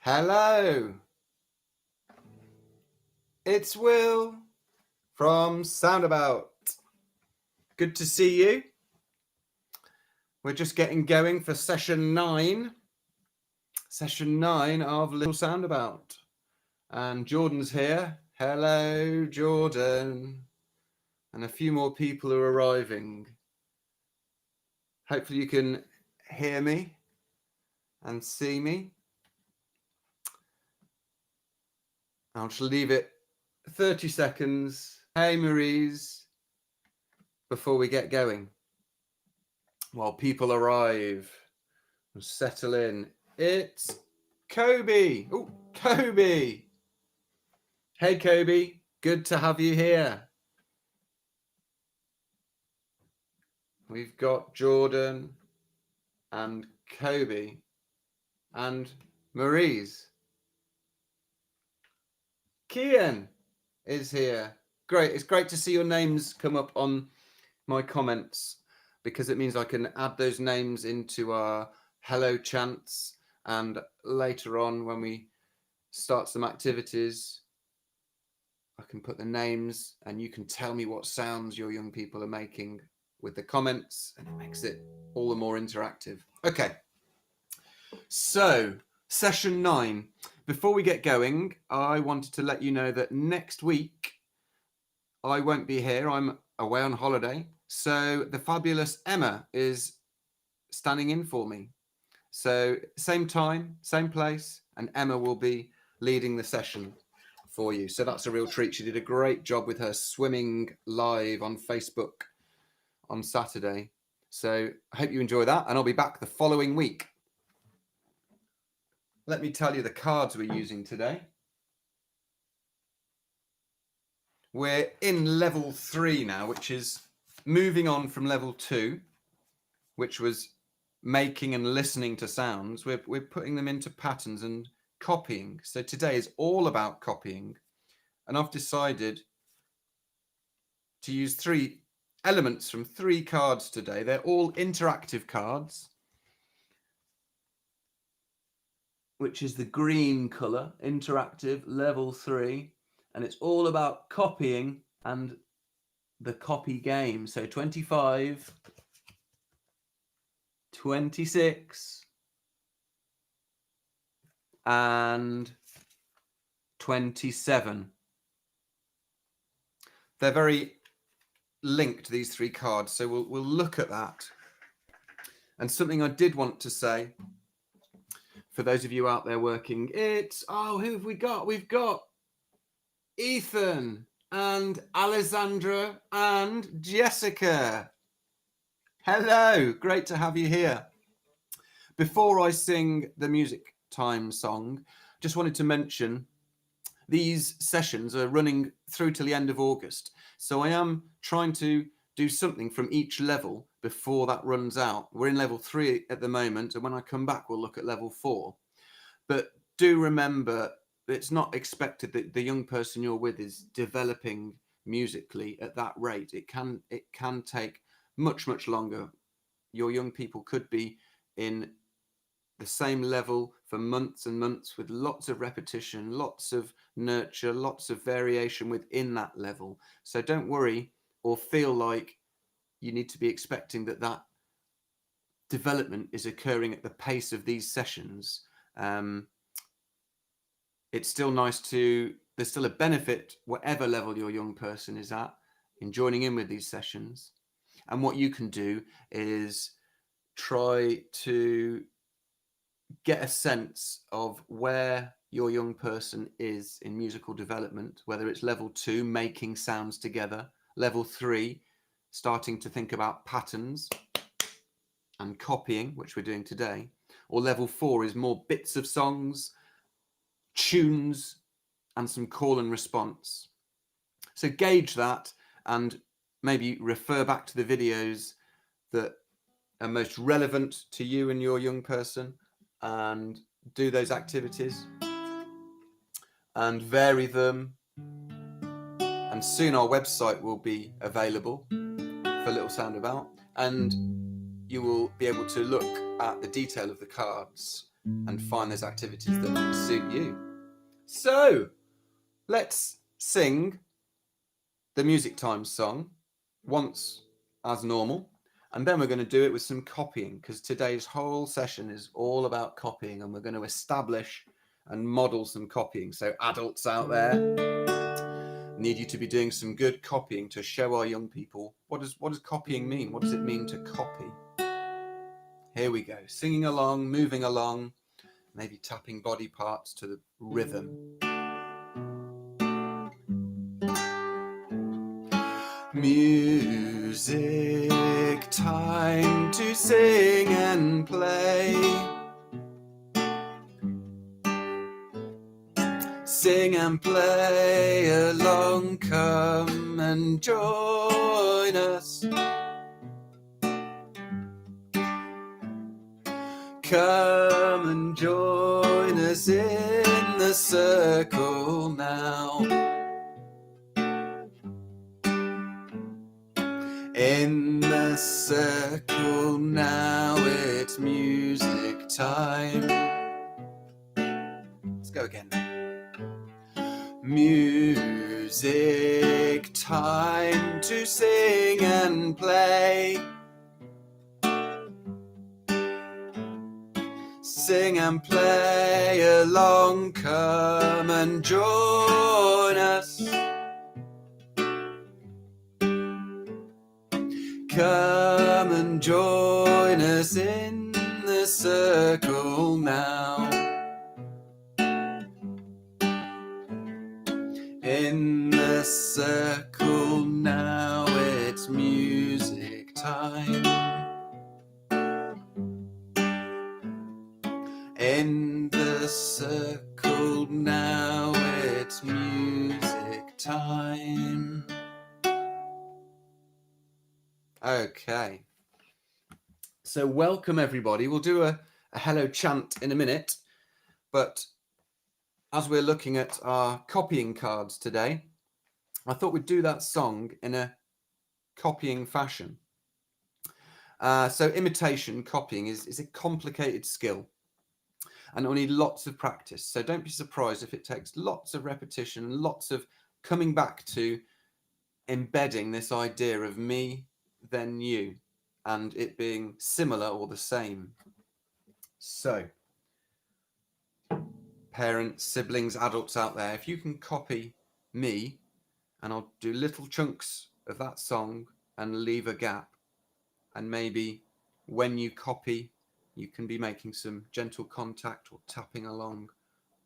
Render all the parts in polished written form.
Hello, it's Will from Soundabout. Good to see you. We're just getting going for session 9 of Little Soundabout. And Jordan's here. Hello, Jordan. And a few more people are arriving. Hopefully you can hear me and see me. I'll just leave it 30 seconds. Hey, Maurice, before we get going. While people arrive and settle in, it's Kobe. Oh, Kobe. Hey, Kobe. Good to have you here. We've got Jordan and Kobe and Maurice. Kian is here. Great. It's great to see your names come up on my comments, because it means I can add those names into our hello chants, and later on when we start some activities, I can put the names and you can tell me what sounds your young people are making with the comments, and it makes it all the more interactive. Okay, so session 9. Before we get going, I wanted to let you know that next week I won't be here. I'm away on holiday. So the fabulous Emma is standing in for me. So same time, same place, and Emma will be leading the session for you. So that's a real treat. She did a great job with her swimming live on Facebook on Saturday. So I hope you enjoy that, and I'll be back the following week. Let me tell you the cards we're using today. We're in level 3 now, which is moving on from level 2, which was making and listening to sounds. We're putting them into patterns and copying. So today is all about copying. And I've decided to use 3 elements from 3 cards today. They're all interactive cards, which is the green color, interactive, level 3. And it's all about copying and the copy game. So 25, 26, and 27. They're very linked, these 3 cards, so we'll look at that. And something I did want to say, for those of you out there working, who have we got? We've got Ethan and Alessandra and Jessica. Hello, great to have you here. Before I sing the music time song, just wanted to mention these sessions are running through till the end of August. So I am trying to do something from each level before that runs out. We're in level 3 at the moment, and when I come back, we'll look at level 4. But do remember, it's not expected that the young person you're with is developing musically at that rate. It can take much longer. Your young people could be in the same level for months and months, with lots of repetition, lots of nurture, lots of variation within that level. So don't worry or feel like you need to be expecting that development is occurring at the pace of these sessions. It's still nice there's still a benefit, whatever level your young person is at, in joining in with these sessions. And what you can do is try to get a sense of where your young person is in musical development, whether it's level 2, making sounds together, level 3, starting to think about patterns and copying, which we're doing today, or level 4 is more bits of songs, tunes, and some call and response. So gauge that and maybe refer back to the videos that are most relevant to you and your young person, and do those activities and vary them. And soon our website will be available for Little Soundabout, and you will be able to look at the detail of the cards and find those activities that suit you. So let's sing the music time song once as normal, and then we're going to do it with some copying, because today's whole session is all about copying, and we're going to establish and model some copying. So adults out there, need you to be doing some good copying to show our young people what does copying mean? What does it mean to copy? Here we go, singing along, moving along, maybe tapping body parts to the rhythm. Music time to sing and play. Sing and play along, come and join us. Come and join us in the circle now. In the circle now, it's music time. Let's go again. Music time to sing and play. Sing and play along, come and join us. Come and join us in the circle now. In the circle now, it's music time. In the circle now, it's music time. Okay. So welcome everybody. We'll do a hello chant in a minute, but as we're looking at our copying cards today, I thought we'd do that song in a copying fashion. So imitation, copying is a complicated skill, and it will need lots of practice. So don't be surprised if it takes lots of repetition, lots of coming back to embedding this idea of me, then you, and it being similar or the same. So parents, siblings, adults out there, if you can copy me, and I'll do little chunks of that song and leave a gap, and maybe when you copy, you can be making some gentle contact or tapping along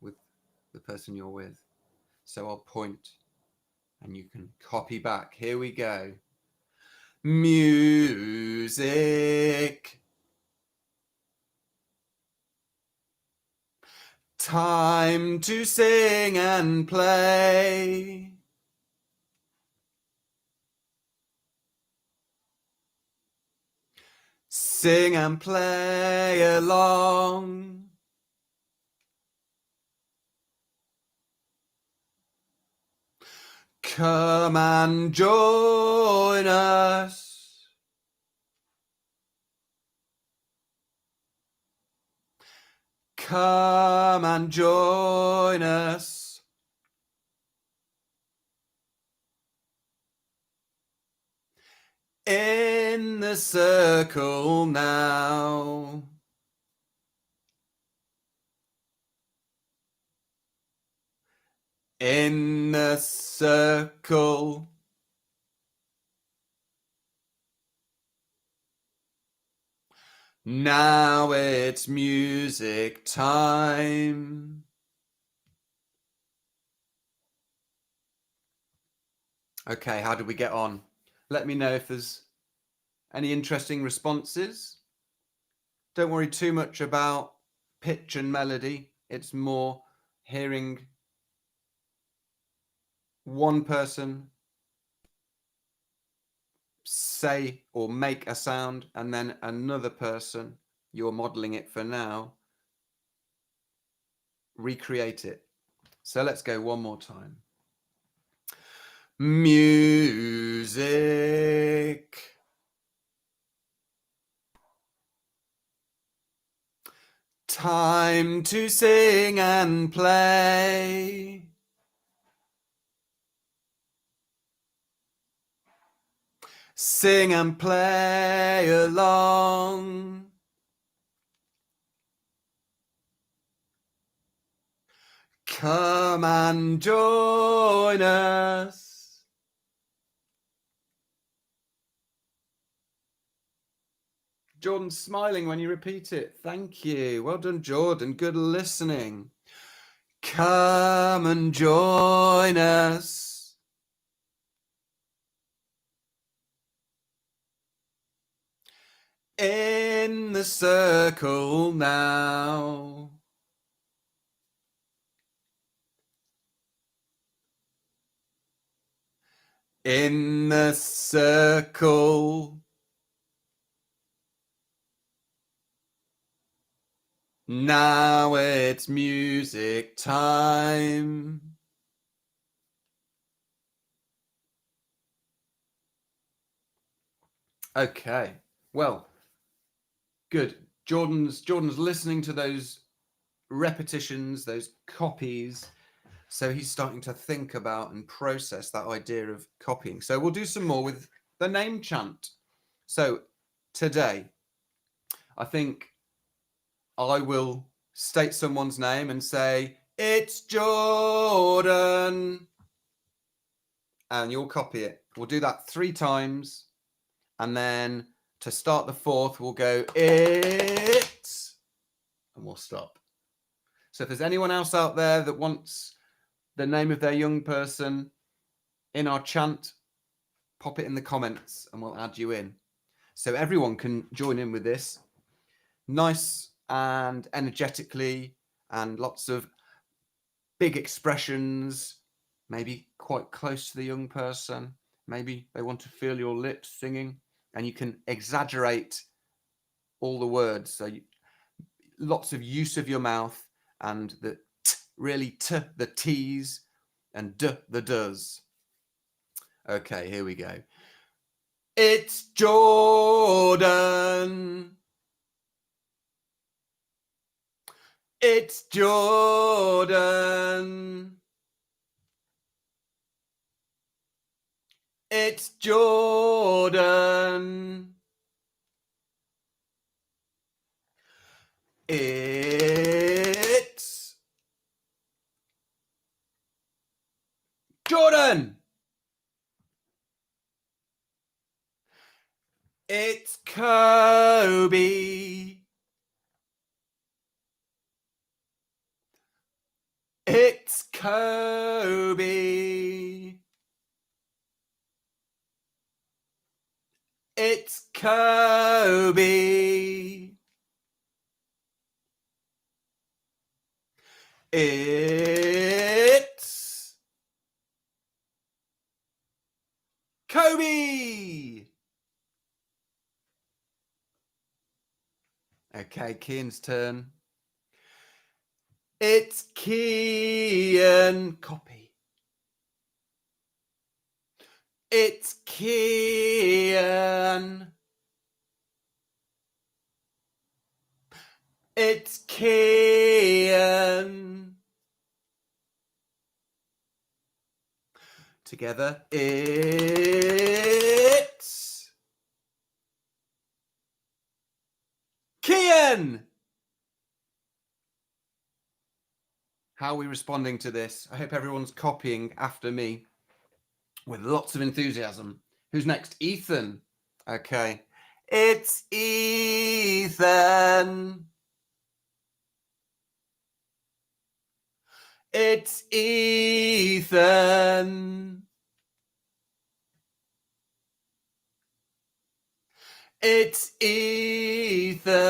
with the person you're with. So I'll point and you can copy back. Here we go. Music. Time to sing and play. Sing and play along. Come and join us. Come and join us. In the circle now. In the circle. Now it's music time. Okay, how did we get on? Let me know if there's any interesting responses. Don't worry too much about pitch and melody. It's more hearing one person say or make a sound, and then another person, you're modeling it for now, recreate it. So let's go one more time. Music. Time to sing and play. Sing and play along. Come and join us. Jordan's smiling when you repeat it. Thank you. Well done, Jordan. Good listening. Come and join us. In the circle now. In the circle. Now it's music time. Okay, well, good. Jordan's listening to those repetitions, those copies. So he's starting to think about and process that idea of copying. So we'll do some more with the name chant. So today, I think I will state someone's name and say, it's Jordan. And you'll copy it. We'll do that 3 times. And then to start the 4th, we'll go, it. And we'll stop. So if there's anyone else out there that wants the name of their young person in our chant, pop it in the comments and we'll add you in. So everyone can join in with this. Nice and energetically, and lots of big expressions, maybe quite close to the young person. Maybe they want to feel your lips singing, and you can exaggerate all the words. So lots of use of your mouth, and the t, really t, the t's, and d, the does. Okay, here we go. It's Jordan. It's Jordan. It's Jordan. It's Jordan. It's Kobe. It's Kobe. It's Kobe. It's Kobe. Okay, Kian's turn. It's Kian. Copy. It's Kian. It's Kian. Together, it's Kian. How are we responding to this? I hope everyone's copying after me with lots of enthusiasm. Who's next? Ethan. Okay. It's Ethan. It's Ethan. It's Ethan.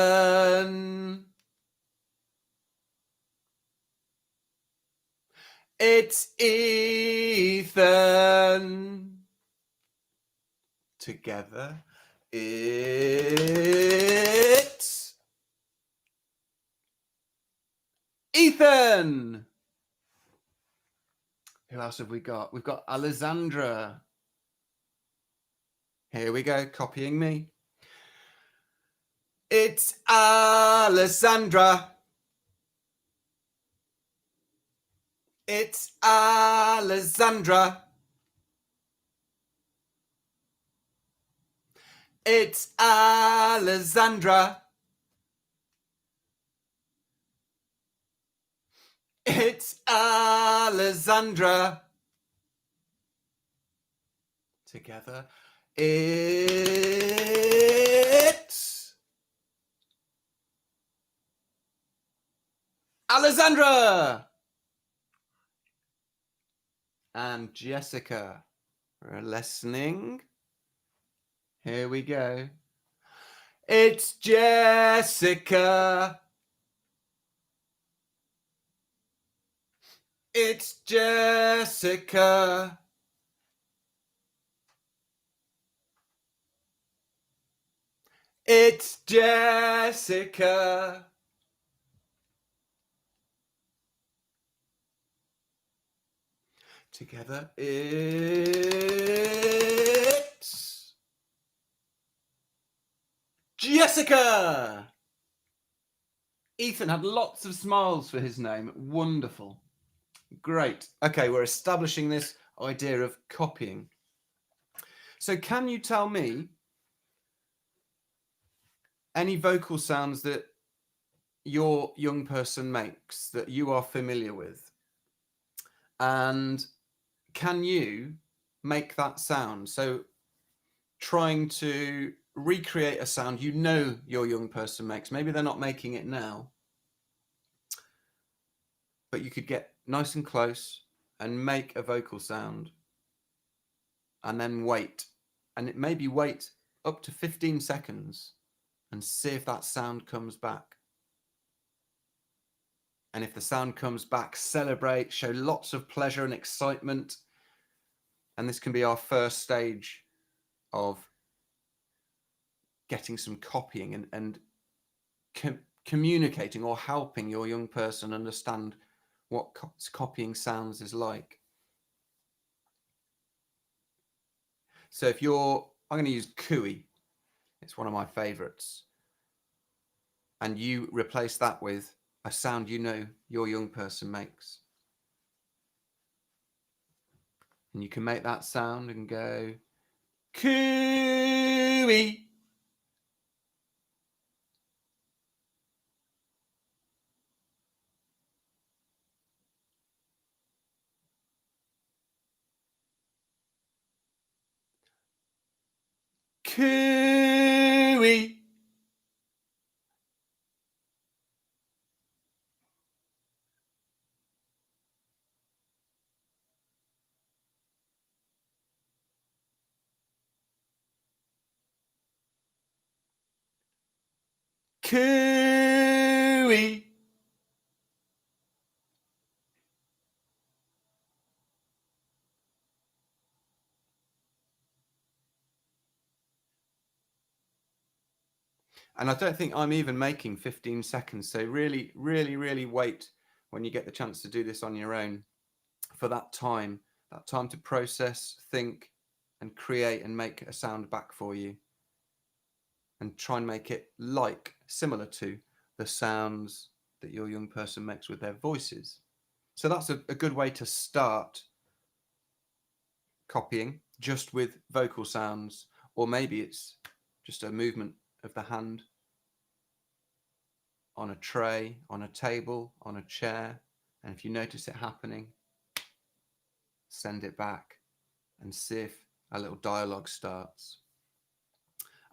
It's Ethan. Together, it's Ethan. Who else have we got? We've got Alessandra. Here we go, copying me. It's Alessandra. It's Alessandra. It's Alessandra. It's Alessandra. Together. It's Alessandra. And Jessica. We're listening. Here we go. It's Jessica. It's Jessica. It's Jessica. Together, it's Jessica. Ethan had lots of smiles for his name. Wonderful. Great. Okay, we're establishing this idea of copying. So can you tell me any vocal sounds that your young person makes that you are familiar with? And can you make that sound? So trying to recreate a sound you know your young person makes. Maybe they're not making it now, but you could get nice and close and make a vocal sound and then wait. And it maybe wait up to 15 seconds and see if that sound comes back. And if the sound comes back, celebrate, show lots of pleasure and excitement. And this can be our first stage of getting some copying and communicating or helping your young person understand what copying sounds is like. So if I'm going to use cooey. It's one of my favorites. And you replace that with a sound you know your young person makes. And you can make that sound and go, cooey. Cooey. Cooey. And I don't think I'm even making 15 seconds. So really, really, really wait when you get the chance to do this on your own for that time to process, think, and create and make a sound back for you. And try and make it similar to the sounds that your young person makes with their voices. So that's a good way to start copying, just with vocal sounds, or maybe it's just a movement of the hand on a tray, on a table, on a chair. And if you notice it happening, send it back and see if a little dialogue starts.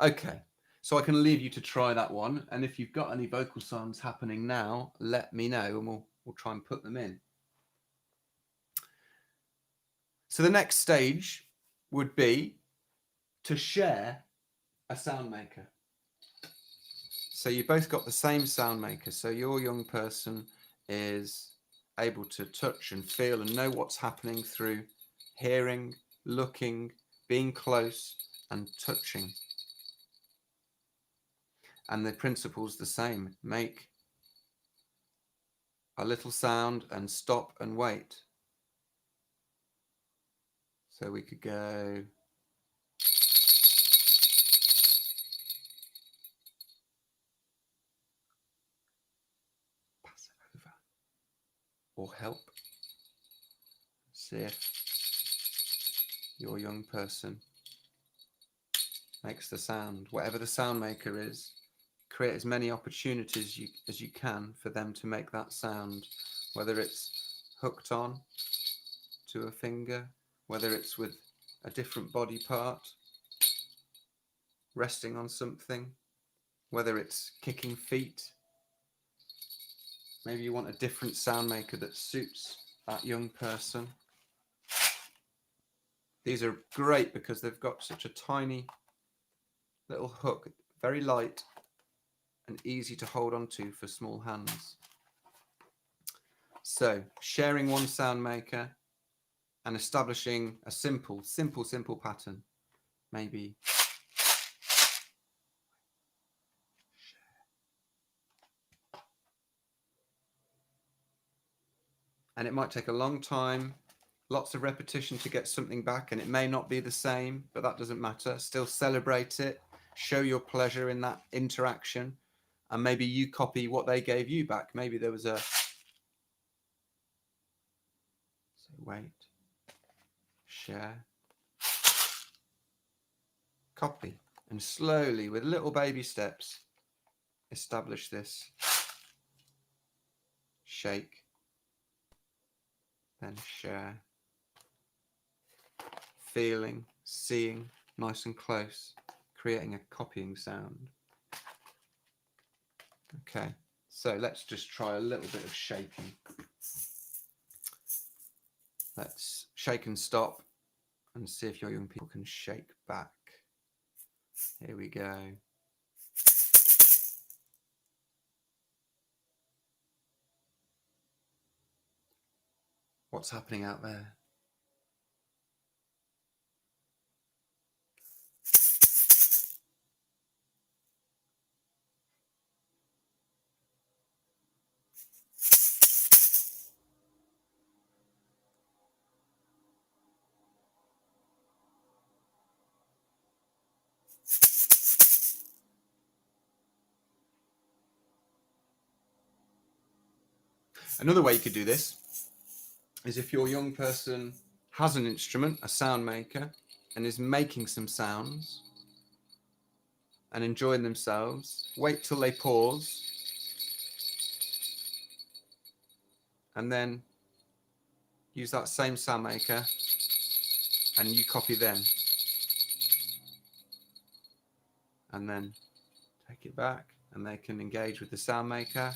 Okay, so I can leave you to try that one. And if you've got any vocal sounds happening now, let me know and we'll try and put them in. So the next stage would be to share a sound maker. So you've both got the same sound maker. So your young person is able to touch and feel and know what's happening through hearing, looking, being close and touching. And the principle's the same. Make a little sound and stop and wait. So we could go. Pass it over. Or help. See if your young person makes the sound. Whatever the sound maker is, create as many opportunities as you can for them to make that sound, whether it's hooked on to a finger, whether it's with a different body part, resting on something, whether it's kicking feet. Maybe you want a different sound maker that suits that young person. These are great because they've got such a tiny little hook, very light and easy to hold on to for small hands. So sharing one sound maker and establishing a simple pattern. Maybe and it might take a long time, lots of repetition to get something back, and it may not be the same, but that doesn't matter. Still celebrate it, show your pleasure in that interaction, and maybe you copy what they gave you back. Maybe there was a, so wait, share, copy, and slowly with little baby steps, establish this. Shake, then share. Feeling, seeing, nice and close, creating a copying sound. Okay, so let's just try a little bit of shaking. Let's shake and stop and see if your young people can shake back. Here we go. What's happening out there? Another way you could do this is if your young person has an instrument, a sound maker, and is making some sounds and enjoying themselves, wait till they pause and then use that same sound maker and you copy them. And then take it back and they can engage with the sound maker.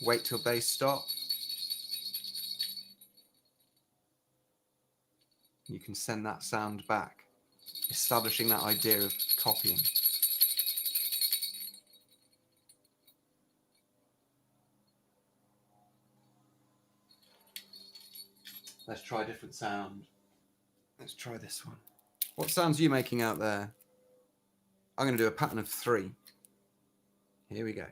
Wait till they stop. You can send that sound back, establishing that idea of copying. Let's try a different sound. Let's try this one. What sounds are you making out there? I'm going to do a pattern of 3. Here we go.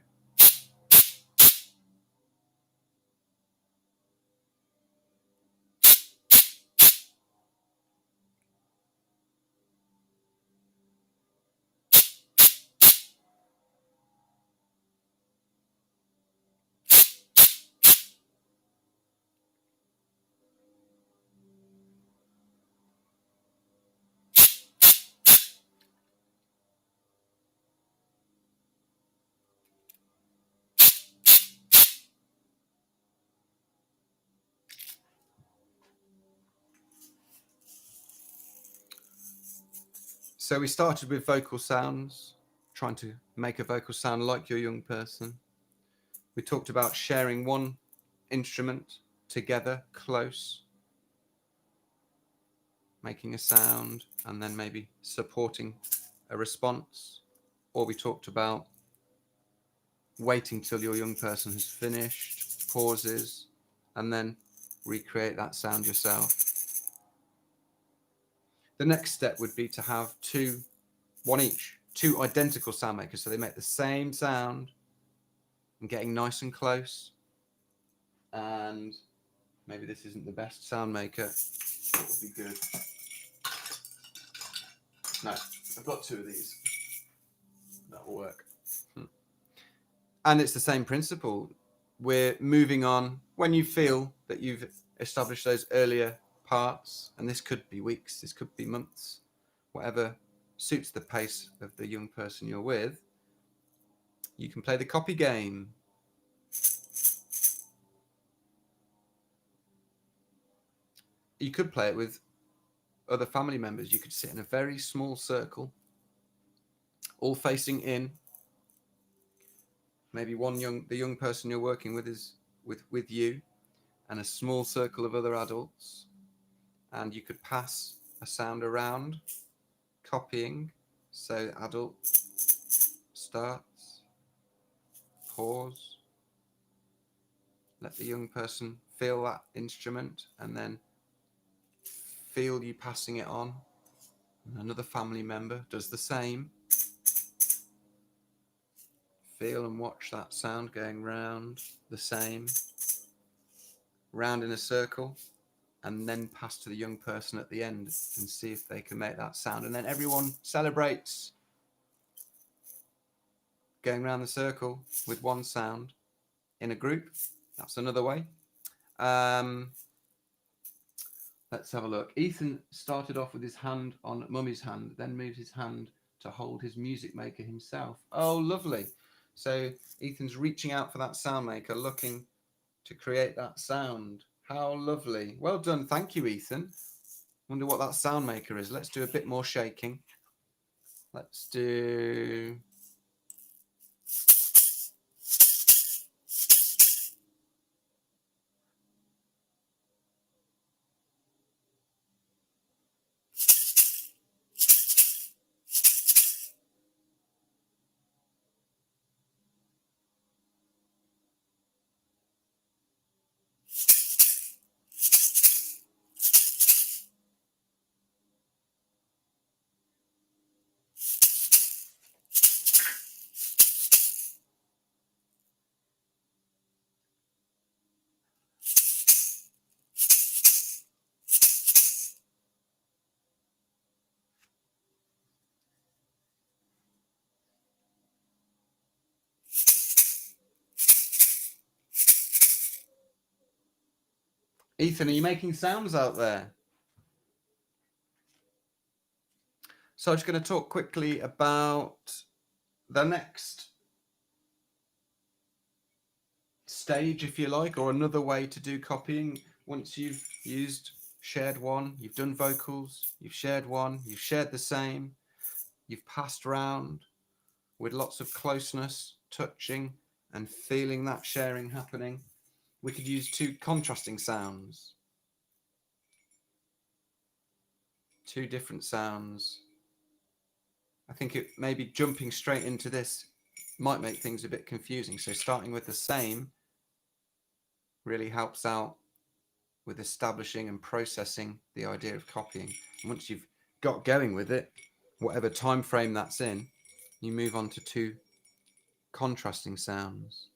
So we started with vocal sounds, trying to make a vocal sound like your young person. We talked about sharing one instrument together, close, making a sound, and then maybe supporting a response. Or we talked about waiting till your young person has finished, pauses, and then recreate that sound yourself. The next step would be to have one each, 2 identical sound makers, so they make the same sound and getting nice and close. And maybe this isn't the best sound maker. What would be good? No, I've got 2 of these. That will work. And it's the same principle. We're moving on. When you feel that you've establish those earlier parts, and this could be weeks, this could be months, whatever suits the pace of the young person you're with, you can play the copy game. You could play it with other family members. You could sit in a very small circle, all facing in. Maybe the young person you're working with is with you, and a small circle of other adults, and you could pass a sound around, copying. So adult starts, pause, let the young person feel that instrument, and then feel you passing it on. And another family member does the same. Feel and watch that sound going round, the same, round in a circle, and then pass to the young person at the end and see if they can make that sound. And then everyone celebrates going around the circle with one sound in a group. That's another way. Let's have a look. Ethan started off with his hand on Mummy's hand, then moved his hand to hold his music maker himself. Oh, lovely. So Ethan's reaching out for that sound maker, looking to create that sound. How lovely. Well done. Thank you, Ethan. Wonder what that sound maker is. Let's do a bit more shaking. Let's do... Ethan, are you making sounds out there? So I'm just going to talk quickly about the next stage, if you like, or another way to do copying. Once you've shared one, you've done vocals, you've shared one, you've shared the same, you've passed round with lots of closeness, touching and feeling that sharing happening. We could use two contrasting sounds, two different sounds. I think it maybe jumping straight into this might make things a bit confusing. So starting with the same really helps out with establishing and processing the idea of copying. And once you've got going with it, whatever time frame that's in, you move on to two contrasting sounds.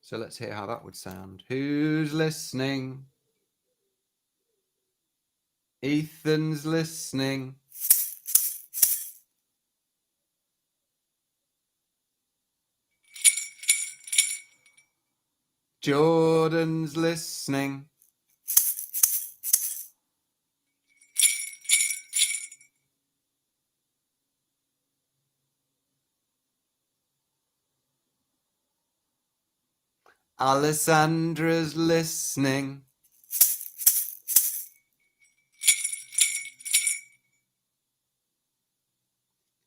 So let's hear how that would sound. Who's listening? Ethan's listening. Jordan's listening. Alessandra's listening.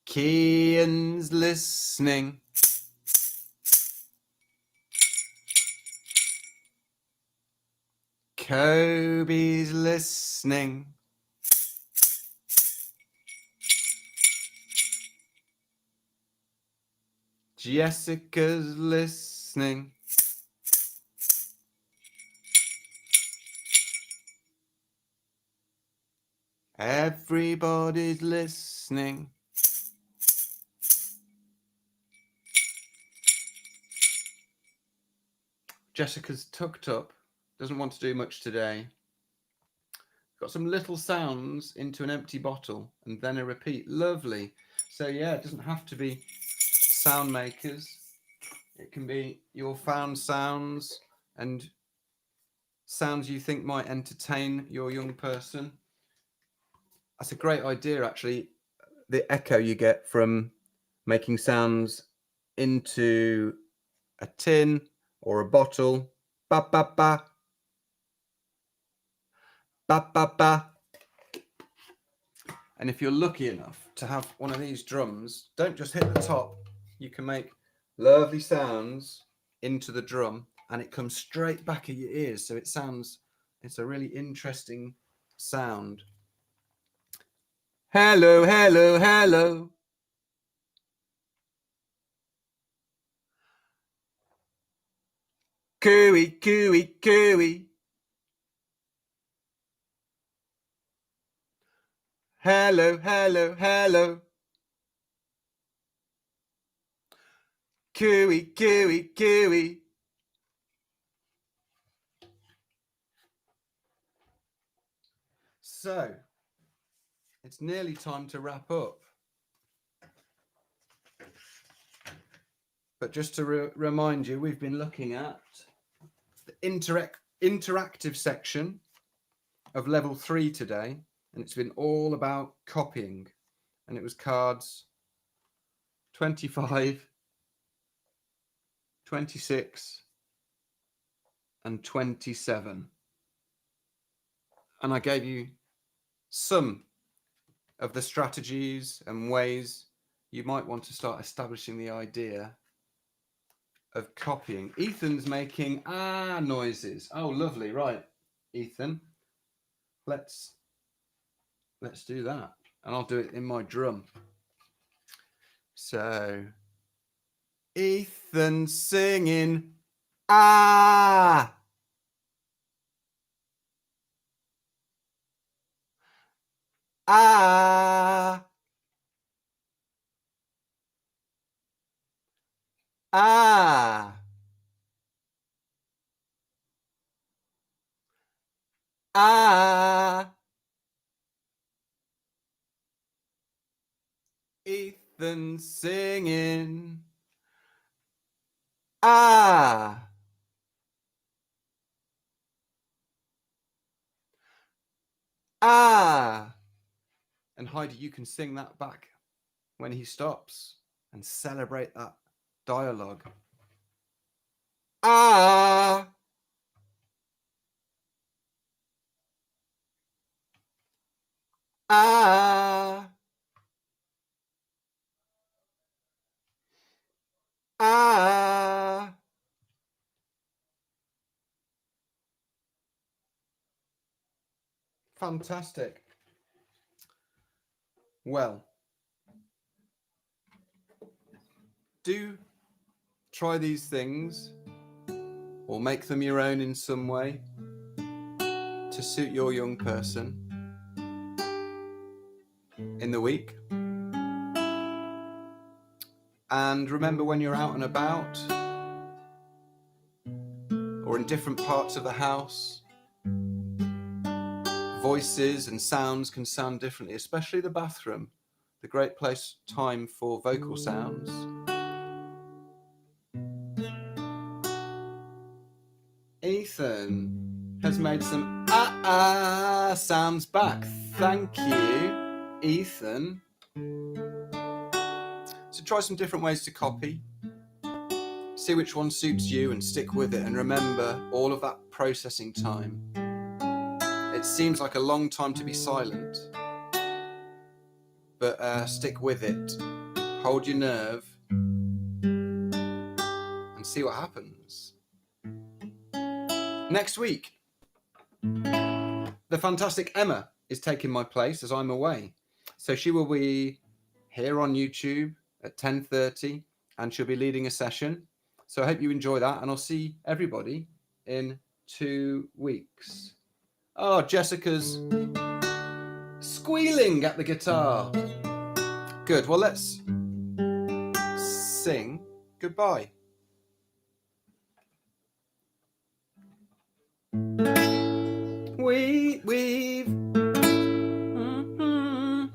Kian's listening. Kobe's listening. Jessica's listening. Everybody's listening. Jessica's tucked up, doesn't want to do much today. Got some little sounds into an empty bottle and then a repeat. Lovely. So yeah, it doesn't have to be sound makers. It can be your found sounds and sounds you think might entertain your young person. That's a great idea, actually. The echo you get from making sounds into a tin or a bottle. Ba ba ba. Ba ba ba. And if you're lucky enough to have one of these drums, don't just hit the top. You can make lovely sounds into the drum and it comes straight back at your ears. So it's a really interesting sound. Hello, hello, hello. Cooey, cooey, cooey. Hello, hello, hello. Cooey, cooey, cooey. So, it's nearly time to wrap up. But just to remind you, we've been looking at the interactive section of level 3 today, and it's been all about copying. And it was cards 25, 26, and 27. And I gave you some of the strategies and ways you might want to start establishing the idea of copying. Ethan's making noises. Oh, lovely. Right, Ethan. Let's do that. And I'll do it in my drum. So, Ethan singing ah. Ah. Ah. Ah. Ethan singing ah. Ah. And Heidi, you can sing that back when he stops and celebrate that dialogue. Ah. Ah. Ah. Fantastic. Well, do try these things or make them your own in some way to suit your young person in the week. And remember, when you're out and about or in different parts of the house, voices and sounds can sound differently, especially the bathroom, the great time for vocal sounds. Ethan has made some sounds back. Thank you, Ethan. So try some different ways to copy. See which one suits you and stick with it. And remember all of that processing time. It seems like a long time to be silent, but stick with it. Hold your nerve and see what happens. Next week, the fantastic Emma is taking my place as I'm away. So she will be here on YouTube at 10:30 and she'll be leading a session. So I hope you enjoy that and I'll see everybody in 2 weeks. Oh, Jessica's squealing at the guitar. Good. Well, let's sing goodbye.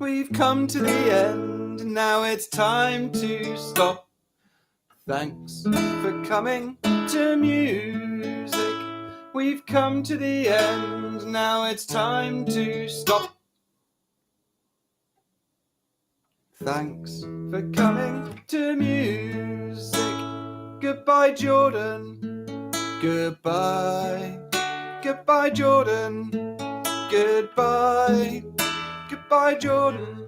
We've come to the end. Now it's time to stop. Thanks for coming to music We've come to the end, now it's time to stop. Thanks for coming to music. Goodbye, Jordan. Goodbye. Goodbye, Jordan. Goodbye. Goodbye, Jordan.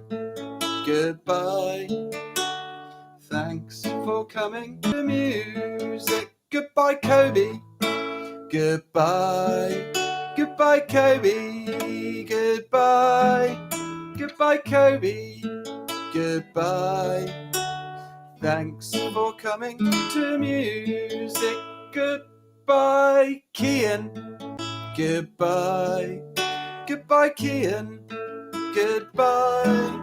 Goodbye. Thanks for coming to music. Goodbye, Kobe. Goodbye. Goodbye, Kobe. Goodbye. Goodbye, Kobe. Goodbye. Thanks for coming to music. Goodbye, Kian. Goodbye. Goodbye, Kian. Goodbye.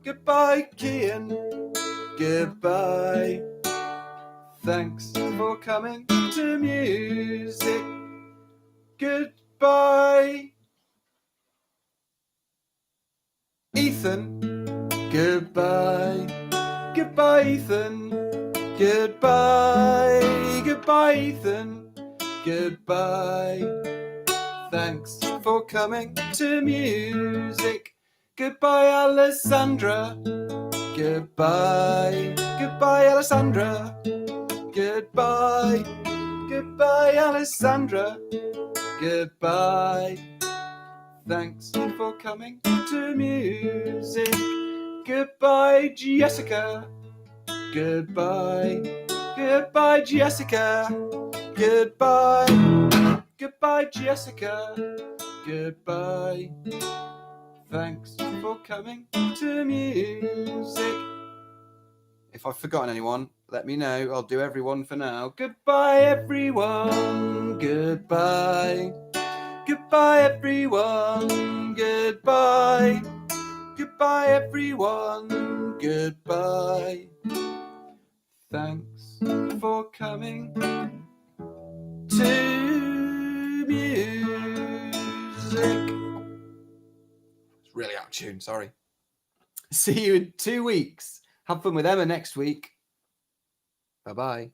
Goodbye, Kian. Goodbye. Thanks for coming to music. Goodbye. Ethan. Goodbye. Goodbye, Ethan. Goodbye. Goodbye, Ethan. Goodbye. Thanks for coming to music. Goodbye, Alessandra. Goodbye. Goodbye, Alessandra. Goodbye. Goodbye, Alessandra. Goodbye. Thanks for coming to music. Goodbye, Jessica. Goodbye. Goodbye, Jessica. Goodbye. Goodbye, Jessica. Goodbye. Thanks for coming to music. If I've forgotten anyone, let me know. I'll do everyone for now. Goodbye, everyone. Goodbye. Goodbye, everyone. Goodbye. Goodbye, everyone. Goodbye. Thanks for coming to music. It's really out of tune, sorry. See you in 2 weeks. Have fun with Emma next week. Bye-bye.